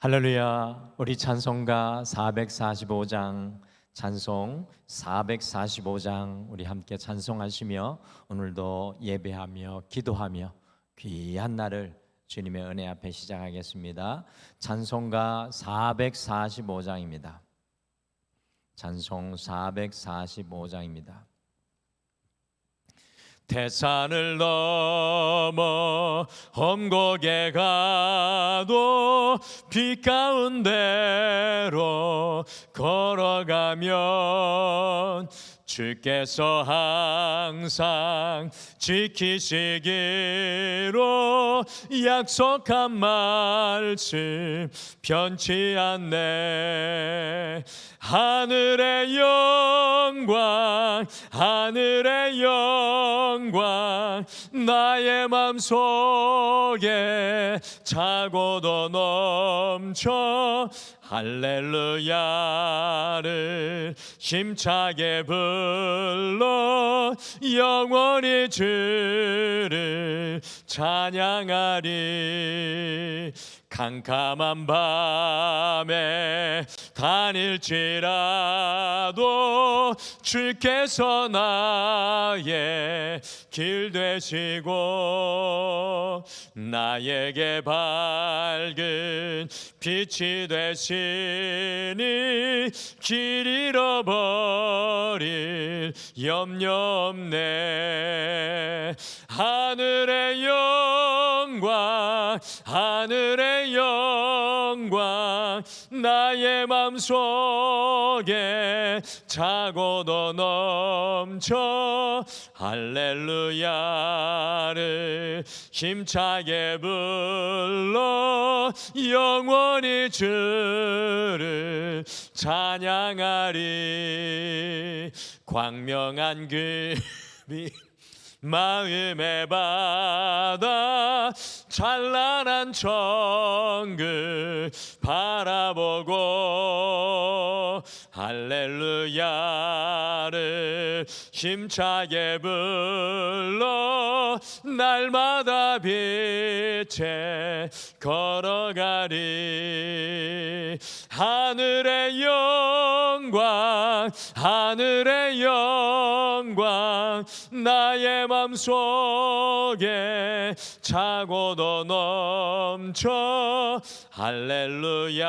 할렐루야. 우리 찬송가 445장, 찬송 445장 우리 함께 찬송하시며 오늘도 예배하며 기도하며 귀한 날을 주님의 은혜 앞에 시작하겠습니다. 찬송가 445장입니다. 찬송 445장입니다. 태산을 넘어 험곡에 가도 빛 가운데로 걸어가면 주께서 항상 지키시기로 약속한 말씀 변치 않네. 하늘의 영광, 하늘의 영광, 나의 맘속에 차고도 넘쳐 할렐루야를 힘차게 불러 영원히 주를 찬양하리. 캄캄한 밤에 다닐지라도 주께서 나의 길 되시고 나에게 밝은 빛이 되시니 길 잃어버릴 염려 없네. 하늘의 영광, 하늘의 영광, 나의 맘속에 차고도 넘쳐 할렐루야를 힘차게 불러 영원히 주를 찬양하리. 광명한 금이 마음의 바다 찬란한 정글 바라보고 할렐루야를 힘차게 불러 날마다 빛에 걸어가리. 하늘의 영광, 하늘의 영광, 나의 맘속에 차고도 넘쳐 할렐루야를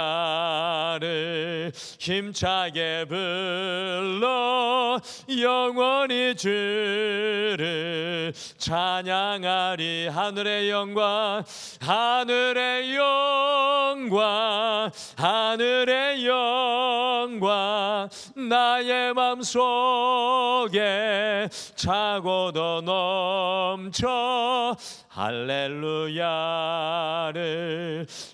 힘차게 불러 영원히 주를 찬양하리. 하늘의 영광, 하늘의 영광, 하늘의 영광, 나의 맘속에 차고도 넘쳐 할렐루야를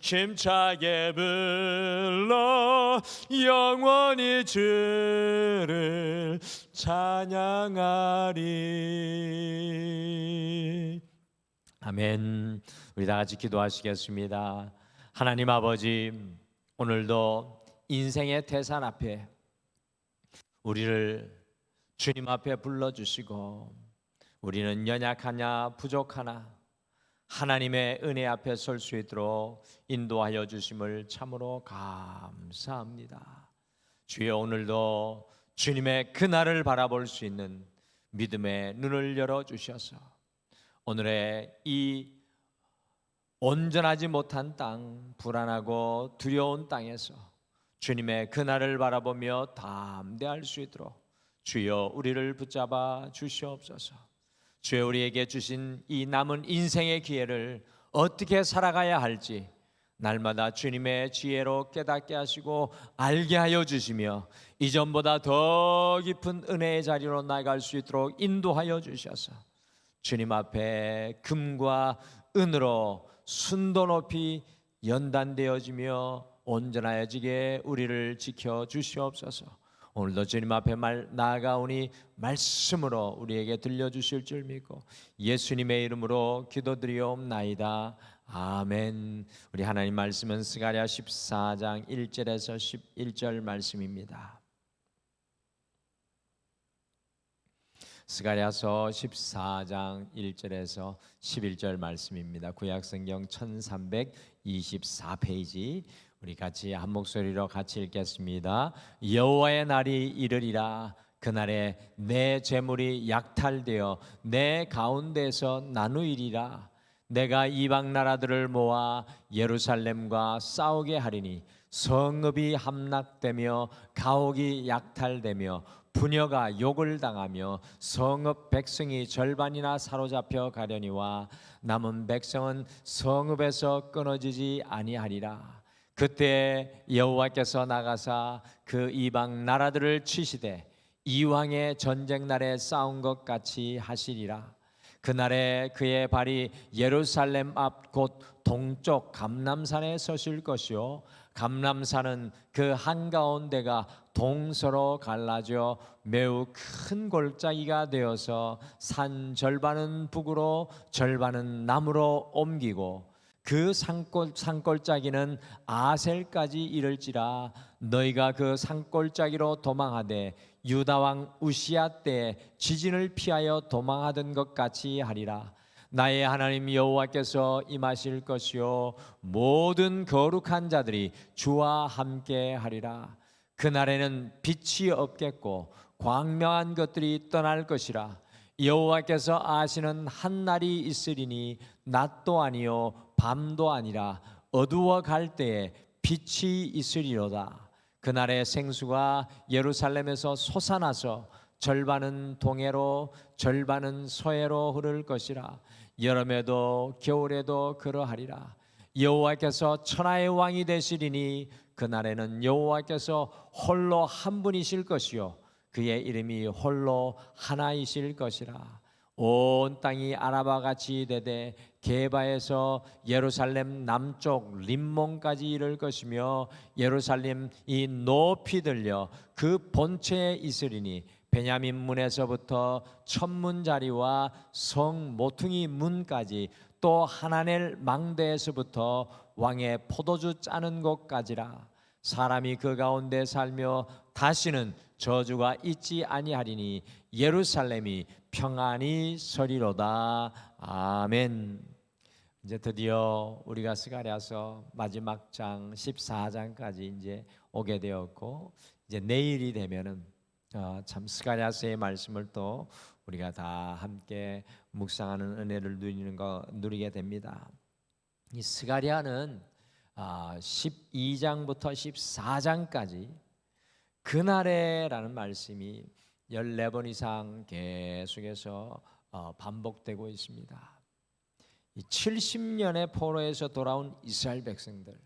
힘차게 불러 영원히 주를 찬양하리. 아멘. 우리 다 같이 기도하시겠습니다. 하나님 아버지, 오늘도 인생의 태산 앞에 우리를 주님 앞에 불러주시고 우리는 연약하냐 부족하나 하나님의 은혜 앞에 설 수 있도록 인도하여 주심을 참으로 감사합니다. 주여, 오늘도 주님의 그날을 바라볼 수 있는 믿음의 눈을 열어주셔서 오늘의 이 온전하지 못한 땅, 불안하고 두려운 땅에서 주님의 그날을 바라보며 담대할 수 있도록 주여 우리를 붙잡아 주시옵소서. 주여, 우리에게 주신 이 남은 인생의 기회를 어떻게 살아가야 할지 날마다 주님의 지혜로 깨닫게 하시고 알게 하여 주시며 이전보다 더 깊은 은혜의 자리로 나아갈 수 있도록 인도하여 주셔서 주님 앞에 금과 은으로 순도 높이 연단되어지며 온전하여지게 우리를 지켜 주시옵소서. 오늘도 주님 앞에 나아가오니 말씀으로 우리에게 들려주실 줄 믿고 예수님의 이름으로 기도드리옵나이다. 아멘. 우리 하나님 말씀은 스가랴 14장 1절에서 11절 말씀입니다. 스가랴서 14장 1절에서 11절 말씀입니다. 구약성경 1324페이지 우리 같이 한 목소리로 같이 읽겠습니다. 여호와의 날이 이르리라. 그날에 내 재물이 약탈되어 내 가운데서 나누이리라. 내가 이방 나라들을 모아 예루살렘과 싸우게 하리니 성읍이 함락되며 가옥이 약탈되며 부녀가 욕을 당하며 성읍 백성이 절반이나 사로잡혀 가려니와 남은 백성은 성읍에서 끊어지지 아니하리라. 그때 여호와께서 나가사 그 이방 나라들을 치시되 이왕의 전쟁 날에 싸운 것 같이 하시리라. 그날에 그의 발이 예루살렘 앞 곧 동쪽 감람산에 서실 것이요 감람산은 그 한가운데가 동서로 갈라져 매우 큰 골짜기가 되어서 산 절반은 북으로 절반은 남으로 옮기고 그 산골짜기는 아셀까지 이를지라. 너희가 그 산골짜기로 도망하되 유다 왕 우시야 때 지진을 피하여 도망하던 것 같이 하리라. 나의 하나님 여호와께서 임하실 것이요 모든 거룩한 자들이 주와 함께 하리라. 그날에는 빛이 없겠고 광명한 것들이 떠날 것이라. 여호와께서 아시는 한 날이 있으리니 낮도 아니요 밤도 아니라 어두워 갈 때에 빛이 있으리로다. 그날에 생수가 예루살렘에서 솟아나서 절반은 동해로 절반은 서해로 흐를 것이라. 여름에도 겨울에도 그러하리라. 여호와께서 천하의 왕이 되시리니 그날에는 여호와께서 홀로 한 분이실 것이요 그의 이름이 홀로 하나이실 것이라. 온 땅이 아라바 같이 되되 게바에서 예루살렘 남쪽 림몬까지 이를 것이며 예루살렘이 높이 들려 그 본체에 있으리니 베냐민 문에서부터 천문자리와 성 모퉁이 문까지 또 하나넬 망대에서부터 왕의 포도주 짜는 곳까지라. 사람이 그 가운데 살며 다시는 저주가 있지 아니하리니 예루살렘이 평안히 서리로다. 아멘. 이제 드디어 우리가 스가랴서 마지막 장 14장까지 이제 오게 되었고, 이제 내일이 되면은 참 스가랴서의 말씀을 또 우리가 다 함께 묵상하는 은혜를 누리게 됩니다. 이 스가랴는 12장부터 14장까지 그날에라는 말씀이 14번 이상 계속해서 반복되고 있습니다. 이 70년의 포로에서 돌아온 이스라엘 백성들,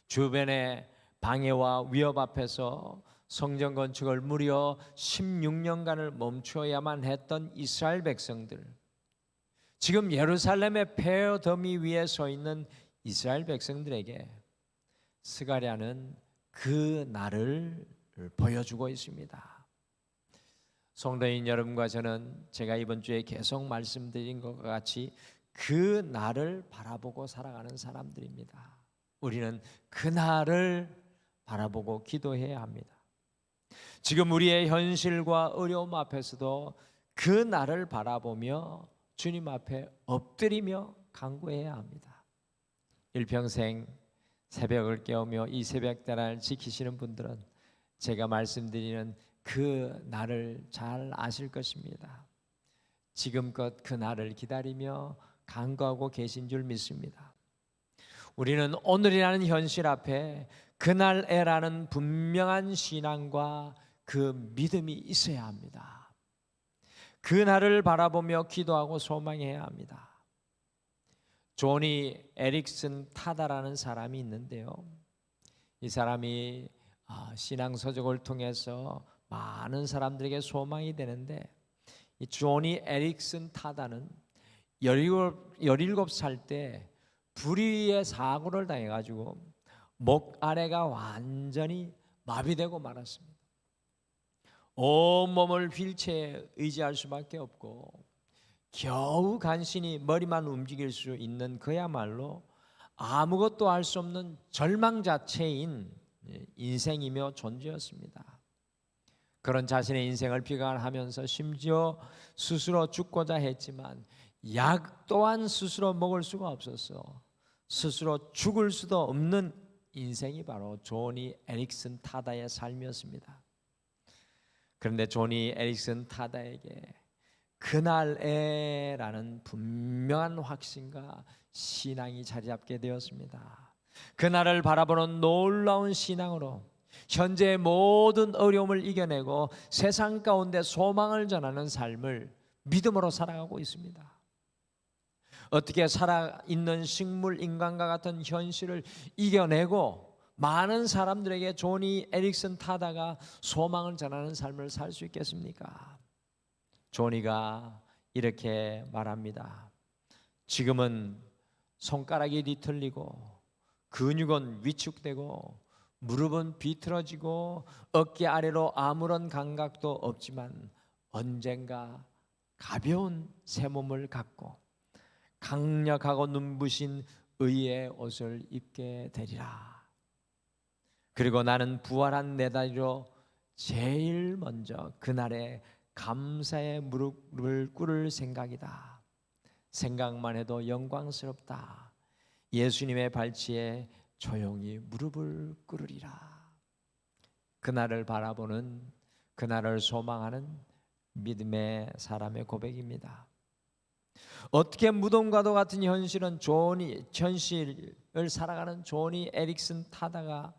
주변의 방해와 위협 앞에서 성전 건축을 무려 16년간을 멈춰야만 했던 이스라엘 백성들, 지금 예루살렘의 폐허 더미 위에 서 있는 이스라엘 백성들에게 스가랴는 그 날을 보여주고 있습니다. 성도인 여러분과 저는 제가 이번 주에 계속 말씀드린 것과 같이 그 날을 바라보고 살아가는 사람들입니다. 우리는 그 날을 바라보고 기도해야 합니다. 지금 우리의 현실과 어려움 앞에서도 그 날을 바라보며 주님 앞에 엎드리며 간구해야 합니다. 일평생 새벽을 깨우며 이 새벽달을 지키시는 분들은 제가 말씀드리는 그 날을 잘 아실 것입니다. 지금껏 그 날을 기다리며 간구하고 계신 줄 믿습니다. 우리는 오늘이라는 현실 앞에 그날에라는 분명한 신앙과 그 믿음이 있어야 합니다. 그 날을 바라보며 기도하고 소망해야 합니다. 조니 에릭슨 타다라는 사람이 있는데요, 이 사람이 신앙서적을 통해서 많은 사람들에게 소망이 되는데, 이 조니 에릭슨 타다는 17살 때 불의의 사고를 당해가지고 목 아래가 완전히 마비되고 말았습니다. 온몸을 휠체어에 의지할 수밖에 없고 겨우 간신히 머리만 움직일 수 있는 그야말로 아무것도 할 수 없는 절망 자체인 인생이며 존재였습니다. 그런 자신의 인생을 비관하면서 심지어 스스로 죽고자 했지만 약 또한 스스로 먹을 수가 없었어. 스스로 죽을 수도 없는 인생이 바로 조니 에릭슨 타다의 삶이었습니다. 그런데 조니 에릭슨 타다에게 그날에라는 분명한 확신과 신앙이 자리 잡게 되었습니다. 그날을 바라보는 놀라운 신앙으로 현재의 모든 어려움을 이겨내고 세상 가운데 소망을 전하는 삶을 믿음으로 살아가고 있습니다. 어떻게 살아있는 식물 인간과 같은 현실을 이겨내고 많은 사람들에게 조니 에릭슨 타다가 소망을 전하는 삶을 살 수 있겠습니까? 조니가 이렇게 말합니다. 지금은 손가락이 뒤틀리고 근육은 위축되고 무릎은 비틀어지고 어깨 아래로 아무런 감각도 없지만 언젠가 가벼운 새 몸을 갖고 강력하고 눈부신 의의 옷을 입게 되리라. 그리고 나는 부활한 내 다리로 제일 먼저 그날에 감사의 무릎을 꿇을 생각이다. 생각만 해도 영광스럽다. 예수님의 발치에 조용히 무릎을 꿇으리라. 그날을 바라보는, 그날을 소망하는 믿음의 사람의 고백입니다. 어떻게 무덤과도 같은 현실을 살아가는 조니 에릭슨 타다가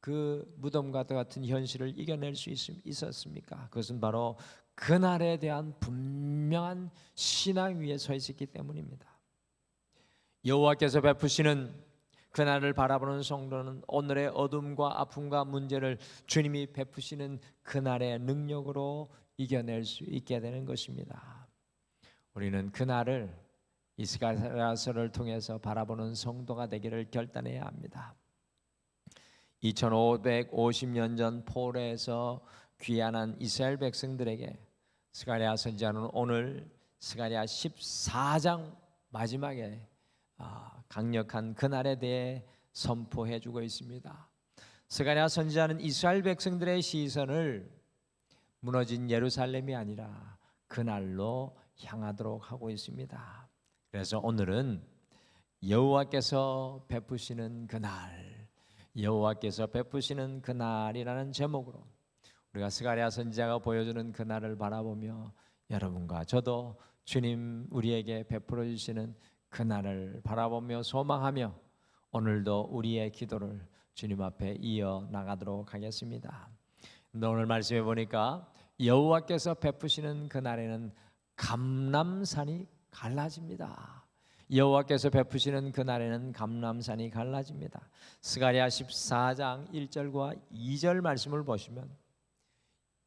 그 무덤과도 같은 현실을 이겨낼 수 있었습니까? 그것은 바로 그날에 대한 분명한 신앙 위에 서 있었기 때문입니다. 여호와께서 베푸시는 그날을 바라보는 성도는 오늘의 어둠과 아픔과 문제를 주님이 베푸시는 그날의 능력으로 이겨낼 수 있게 되는 것입니다. 우리는 그날을 이스라엘서를 통해서 바라보는 성도가 되기를 결단해야 합니다. 2550년 전 포로에서 귀환한 이스라엘 백성들에게 스가랴 선지자는 오늘 스가랴 14장 마지막에 강력한 그날에 대해 선포해주고 있습니다. 스가랴 선지자는 이스라엘 백성들의 시선을 무너진 예루살렘이 아니라 그날로 향하도록 하고 있습니다. 그래서 오늘은 여호와께서 베푸시는 그날, 여호와께서 베푸시는 그날이라는 제목으로 우리가 스가랴 선지자가 보여주는 그날을 바라보며 여러분과 저도 주님 우리에게 베풀어 주시는 그날을 바라보며 소망하며 오늘도 우리의 기도를 주님 앞에 이어 나가도록 하겠습니다. 오늘 말씀해 보니까 여호와께서 베푸시는 그날에는 감람산이 갈라집니다. 여호와께서 베푸시는 그날에는 감람산이 갈라집니다. 스가랴 14장 1절과 2절 말씀을 보시면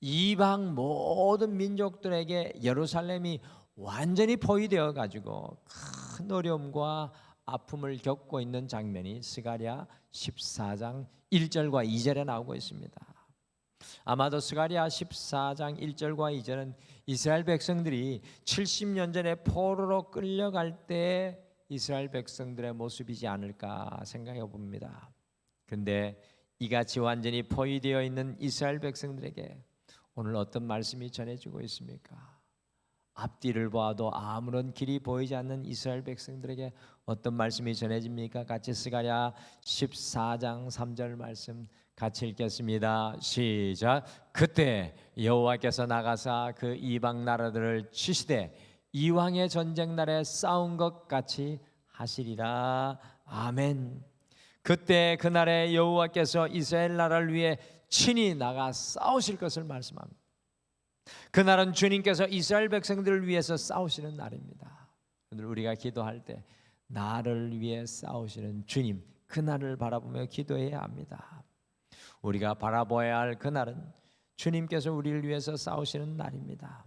이방 모든 민족들에게 예루살렘이 완전히 포위되어 가지고 큰 어려움과 아픔을 겪고 있는 장면이 스가랴 14장 1절과 2절에 나오고 있습니다. 아마도 스가랴 14장 1절과 2절은 이스라엘 백성들이 70년 전에 포로로 끌려갈 때 이스라엘 백성들의 모습이지 않을까 생각해 봅니다. 그런데 이같이 완전히 포위되어 있는 이스라엘 백성들에게 오늘 어떤 말씀이 전해지고 있습니까? 앞뒤를 보아도 아무런 길이 보이지 않는 이스라엘 백성들에게 어떤 말씀이 전해집니까? 같이 스가랴 14장 3절 말씀 같이 읽겠습니다. 시작. 그때 여호와께서 나가사 그 이방 나라들을 치시되 이왕의 전쟁 날에 싸운 것 같이 하시리라. 아멘. 그때 그날에 여호와께서 이스라엘 나라를 위해 친히 나가 싸우실 것을 말씀합니다. 그날은 주님께서 이스라엘 백성들을 위해서 싸우시는 날입니다. 오늘 우리가 기도할 때 나를 위해 싸우시는 주님, 그날을 바라보며 기도해야 합니다. 우리가 바라봐야 할 그날은 주님께서 우리를 위해서 싸우시는 날입니다.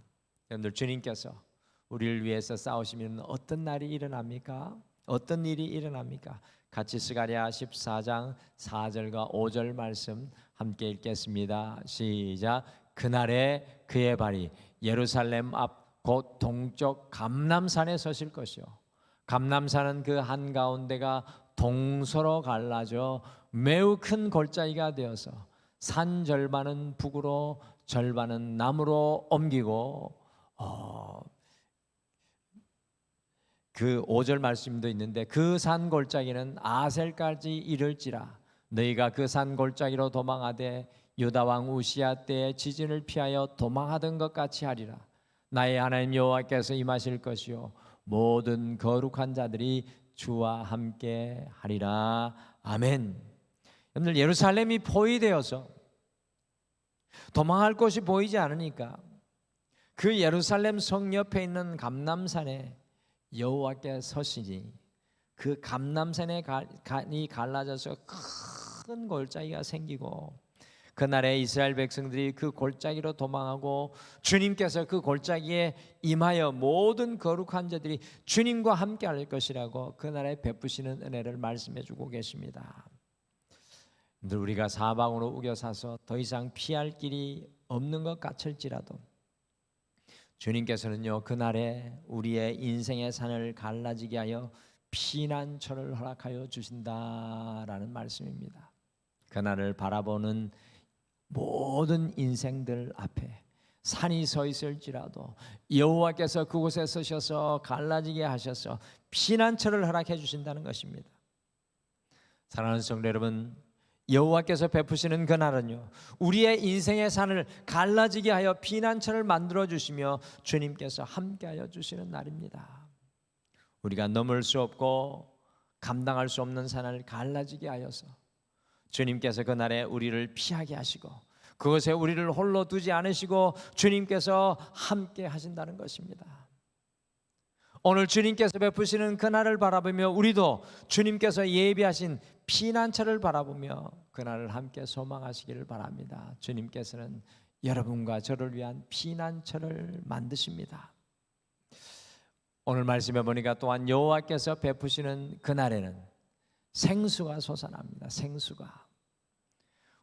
여러분들, 주님께서 우리를 위해서 싸우시면 어떤 날이 일어납니까? 어떤 일이 일어납니까? 같이 스가랴 14장 4절과 5절 말씀 함께 읽겠습니다. 시작. 그날에 그의 발이 예루살렘 앞 곧 동쪽 감람산에 서실 것이요 감람산은 그 한가운데가 동서로 갈라져 매우 큰 골짜기가 되어서 산 절반은 북으로 절반은 남으로 옮기고 그 5절 말씀도 있는데 그 산 골짜기는 아셀까지 이를지라 너희가 그 산 골짜기로 도망하되 유다 왕 우시야 때에 지진을 피하여 도망하던 것 같이 하리라. 나의 하나님 여호와께서 임하실 것이요 모든 거룩한 자들이 주와 함께 하리라. 아멘. 여러분들, 예루살렘이 포위되어서 도망할 곳이 보이지 않으니까 그 예루살렘 성 옆에 있는 감람산에 여호와께 서시니 그 감람산의 간이 갈라져서 큰 골짜기가 생기고 그날에 이스라엘 백성들이 그 골짜기로 도망하고 주님께서 그 골짜기에 임하여 모든 거룩한 자들이 주님과 함께 할 것이라고 그날에 베푸시는 은혜를 말씀해 주고 계십니다. 우리가 사방으로 우겨사서 더 이상 피할 길이 없는 것 같을지라도 주님께서는요, 그날에 우리의 인생의 산을 갈라지게 하여 피난처를 허락하여 주신다라는 말씀입니다. 그날을 바라보는 모든 인생들 앞에 산이 서 있을지라도 여호와께서 그곳에 서셔서 갈라지게 하셔서 피난처를 허락해 주신다는 것입니다. 사랑하는 성도 여러분, 여호와께서 베푸시는 그날은요, 우리의 인생의 산을 갈라지게 하여 피난처를 만들어 주시며 주님께서 함께하여 주시는 날입니다. 우리가 넘을 수 없고 감당할 수 없는 산을 갈라지게 하여서 주님께서 그날에 우리를 피하게 하시고 그것에 우리를 홀로 두지 않으시고 주님께서 함께 하신다는 것입니다. 오늘 주님께서 베푸시는 그날을 바라보며 우리도 주님께서 예비하신 피난처를 바라보며 그날을 함께 소망하시기를 바랍니다. 주님께서는 여러분과 저를 위한 피난처를 만드십니다. 오늘 말씀해 보니까 또한 여호와께서 베푸시는 그날에는 생수가 솟아납니다. 생수가.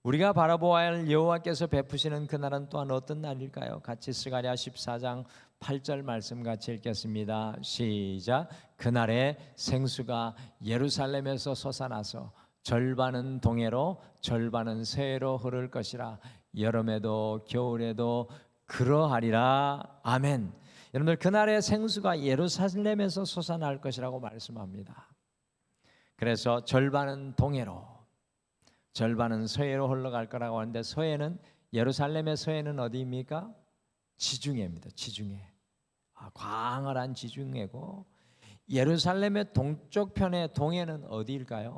우리가 바라보아야 할 여호와께서 베푸시는 그날은 또한 어떤 날일까요? 같이 스가랴 14장 8절 말씀 같이 읽겠습니다. 시작. 그날에 생수가 예루살렘에서 솟아나서 절반은 동해로 절반은 서해로 흐를 것이라. 여름에도 겨울에도 그러하리라. 아멘. 여러분들, 그날의 생수가 예루살렘에서 솟아날 것이라고 말씀합니다. 그래서 절반은 동해로 절반은 서해로 흘러갈 거라고 하는데, 서해는, 예루살렘의 서해는 어디입니까? 지중해입니다. 지중해. 광활한 지중해고, 예루살렘의 동쪽 편의 동해는 어디일까요?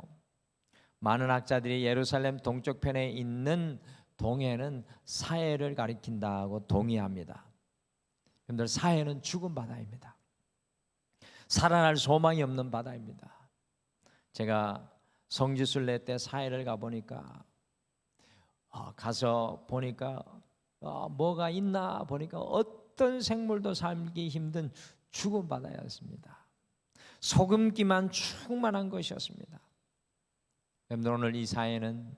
많은 학자들이 예루살렘 동쪽 편에 있는 동해는 사해를 가리킨다고 동의합니다. 여러분들, 사해는 죽은 바다입니다. 살아날 소망이 없는 바다입니다. 제가 성지순례 때 사해를 가보니까 가서 보니까 뭐가 있나 보니까 어떤 생물도 살기 힘든 죽은 바다였습니다. 소금기만 충만한 것이었습니다. 여러분들, 오늘 이 사해는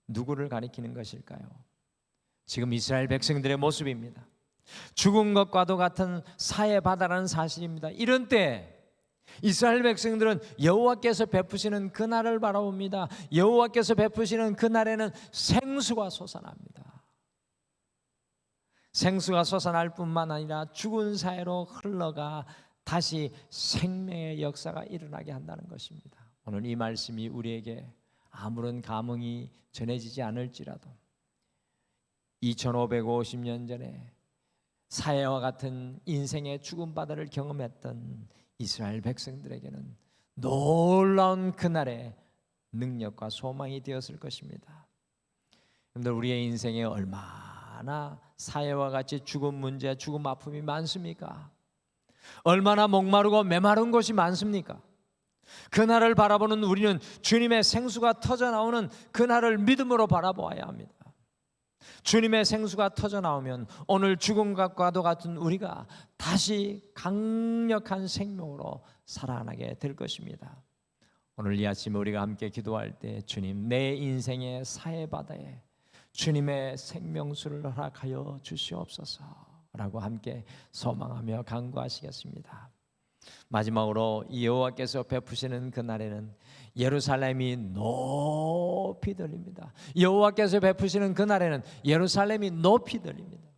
누구를 가리키는 것일까요? 지금 이스라엘 백성들의 모습입니다. 죽은 것과도 같은 사해 바다라는 사실입니다. 이런 때 이스라엘 백성들은 여호와께서 베푸시는 그날을 바라봅니다. 여호와께서 베푸시는 그날에는 생수가 솟아납니다. 생수가 솟아날 뿐만 아니라 죽은 사해로 흘러가 다시 생명의 역사가 일어나게 한다는 것입니다. 오늘 이 말씀이 우리에게 아무런 감흥이 전해지지 않을지라도 2550년 전에 사해와 같은 인생의 죽은 바다를 경험했던 이스라엘 백성들에게는 놀라운 그날의 능력과 소망이 되었을 것입니다. 여러분들, 우리의 인생에 얼마나 사해와 같이 죽음 문제, 죽음 아픔이 많습니까? 얼마나 목마르고 메마른 곳이 많습니까? 그날을 바라보는 우리는 주님의 생수가 터져나오는 그날을 믿음으로 바라보아야 합니다. 주님의 생수가 터져나오면 오늘 죽은 것과도 같은 우리가 다시 강력한 생명으로 살아나게 될 것입니다. 오늘 이 아침에 우리가 함께 기도할 때, 주님, 내 인생의 사해바다에 주님의 생명수를 허락하여 주시옵소서 라고 함께 소망하며 간구하시겠습니다. 마지막으로 이 여호와께서 베푸시는 그날에는 예루살렘이 높이 들립니다. 여호와께서 베푸시는 그날에는 예루살렘이 높이 들립니다.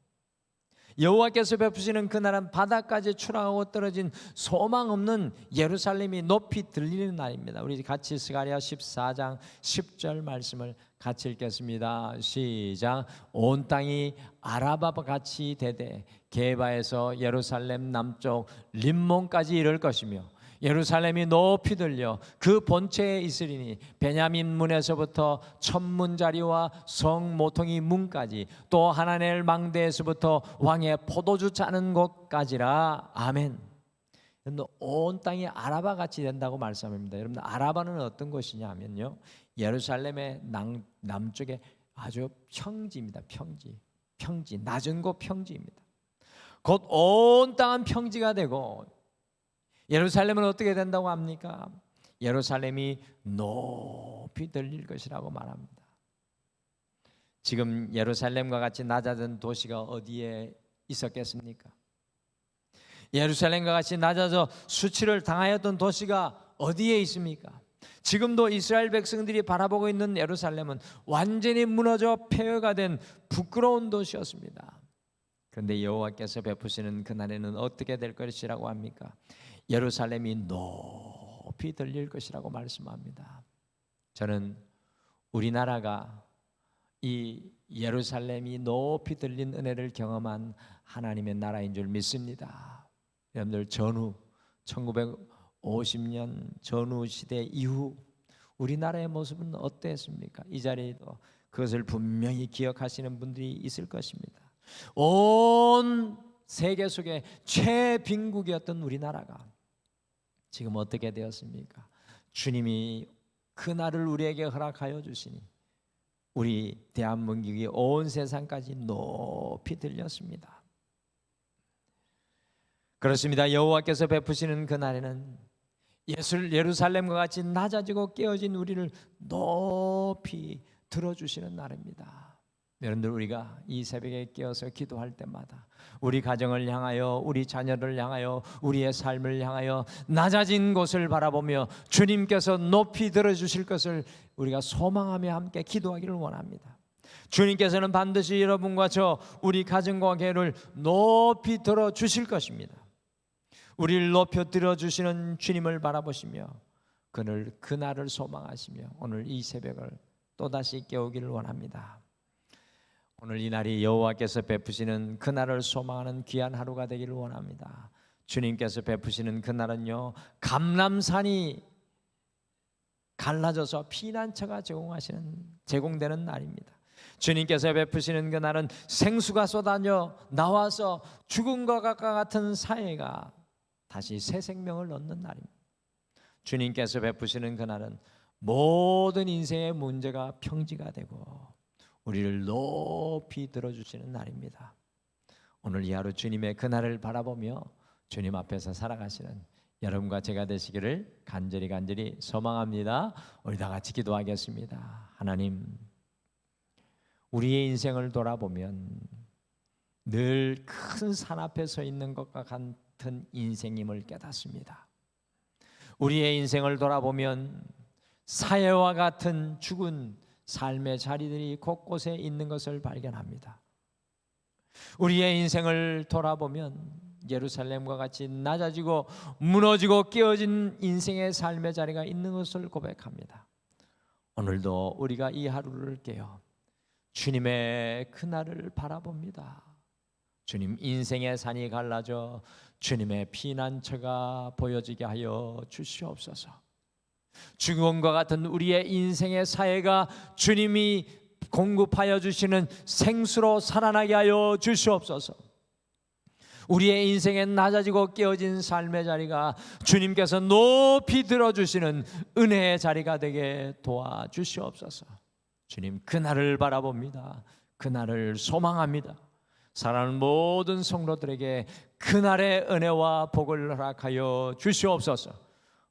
여호와께서 베푸시는 그 날은 바다까지 추락하고 떨어진 소망 없는 예루살렘이 높이 들리는 날입니다. 우리 같이 스가랴 14장 10절 말씀을 같이 읽겠습니다. 시작. 온 땅이 아라바바 같이 되되 게바에서 예루살렘 남쪽 림몬까지 이를 것이며 예루살렘이 높이 들려 그 본체에 있으리니 베냐민 문에서부터 천문자리와 성 모퉁이 문까지 또 하나넬 망대에서부터 왕의 포도주 짜는 곳까지라. 아멘. 온 땅이 아라바 같이 된다고 말씀합니다. 여러분, 아라바는 어떤 곳이냐 하면요, 예루살렘의 남쪽에 아주 평지입니다. 평지, 낮은 곳 평지입니다. 곧 온 땅은 평지가 되고 예루살렘은 어떻게 된다고 합니까? 예루살렘이 높이 들릴 것이라고 말합니다. 지금 예루살렘과 같이 낮아진 도시가 어디에 있었겠습니까? 예루살렘과 같이 낮아져 수치를 당하였던 도시가 어디에 있습니까? 지금도 이스라엘 백성들이 바라보고 있는 예루살렘은 완전히 무너져 폐허가 된 부끄러운 도시였습니다. 그런데 여호와께서 베푸시는 그날에는 어떻게 될 것이라고 합니까? 예루살렘이 높이 들릴 것이라고 말씀합니다. 저는 우리나라가 이 예루살렘이 높이 들린 은혜를 경험한 하나님의 나라인 줄 믿습니다. 여러분들, 전후 1950년 전후 시대 이후 우리나라의 모습은 어땠습니까? 이 자리에도 그것을 분명히 기억하시는 분들이 있을 것입니다. 온 세계 속에 최빈국이었던 우리나라가 지금 어떻게 되었습니까? 주님이 그날을 우리에게 허락하여 주시니 우리 대한민국이 온 세상까지 높이 들렸습니다. 그렇습니다. 여호와께서 베푸시는 그날에는 예루살렘과 같이 낮아지고 깨어진 우리를 높이 들어주시는 날입니다. 여러분들, 우리가 이 새벽에 깨어서 기도할 때마다 우리 가정을 향하여, 우리 자녀를 향하여, 우리의 삶을 향하여 낮아진 곳을 바라보며 주님께서 높이 들어주실 것을 우리가 소망하며 함께 기도하기를 원합니다. 주님께서는 반드시 여러분과 저 우리 가정과 교회를 높이 들어주실 것입니다. 우리를 높여 들어주시는 주님을 바라보시며 그날을 소망하시며 오늘 이 새벽을 또다시 깨우기를 원합니다. 오늘 이 날이 여호와께서 베푸시는 그날을 소망하는 귀한 하루가 되기를 원합니다. 주님께서 베푸시는 그날은요, 감람산이 갈라져서 피난처가 제공되는 날입니다. 주님께서 베푸시는 그날은 생수가 쏟아져 나와서 죽음과 같은 사회가 다시 새 생명을 얻는 날입니다. 주님께서 베푸시는 그날은 모든 인생의 문제가 평지가 되고 우리를 높이 들어주시는 날입니다. 오늘 이 하루 주님의 그날을 바라보며 주님 앞에서 살아가시는 여러분과 제가 되시기를 간절히 소망합니다. 우리 다 같이 기도하겠습니다. 하나님, 우리의 인생을 돌아보면 늘 큰 산 앞에 서 있는 것과 같은 인생임을 깨닫습니다. 우리의 인생을 돌아보면 사회와 같은 죽은 삶의 자리들이 곳곳에 있는 것을 발견합니다. 우리의 인생을 돌아보면 예루살렘과 같이 낮아지고 무너지고 깨어진 인생의 삶의 자리가 있는 것을 고백합니다. 오늘도 우리가 이 하루를 깨어 주님의 그날을 바라봅니다. 주님, 인생의 산이 갈라져 주님의 피난처가 보여지게 하여 주시옵소서. 죽음과 같은 우리의 인생의 사회가 주님이 공급하여 주시는 생수로 살아나게 하여 주시옵소서. 우리의 인생에 낮아지고 깨어진 삶의 자리가 주님께서 높이 들어주시는 은혜의 자리가 되게 도와주시옵소서. 주님, 그날을 바라봅니다. 그날을 소망합니다. 사랑하는 모든 성도들에게 그날의 은혜와 복을 허락하여 주시옵소서.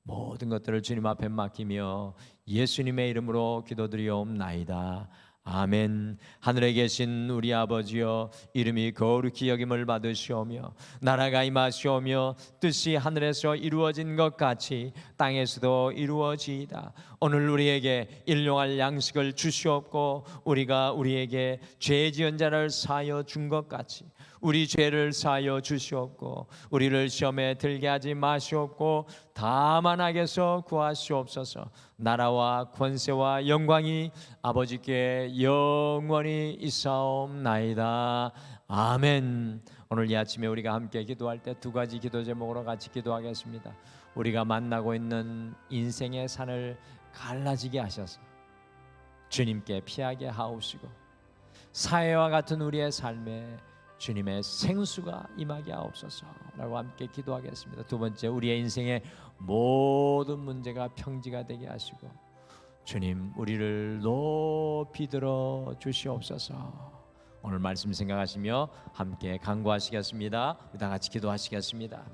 모든 것들을 주님 앞에 맡기며 예수님의 이름으로 기도드리옵나이다. 아멘. 하늘에 계신 우리 아버지여, 이름이 거룩히 여김을 받으시오며 나라가 임하시오며 뜻이 하늘에서 이루어진 것 같이 땅에서도 이루어지이다. 오늘 우리에게 일용할 양식을 주시옵고 우리가 우리에게 죄 지은 자를 사하여 준 것 같이 우리 죄를 사하여 주시옵고 우리를 시험에 들게 하지 마시옵고 다만 악에서 구하시옵소서. 나라와 권세와 영광이 아버지께 영원히 있사옵나이다. 아멘. 오늘 이 아침에 우리가 함께 기도할 때 두 가지 기도 제목으로 같이 기도하겠습니다. 우리가 만나고 있는 인생의 산을 갈라지게 하셔서 주님께 피하게 하옵시고 사해와 같은 우리의 삶에 주님의 생수가 임하게 하옵소서라고 함께 기도하겠습니다. 두 번째, 우리의 인생의 모든 문제가 평지가 되게 하시고 주님 우리를 높이 들어 주시옵소서. 오늘 말씀 생각하시며 함께 간구하시겠습니다. 다 같이 기도하시겠습니다.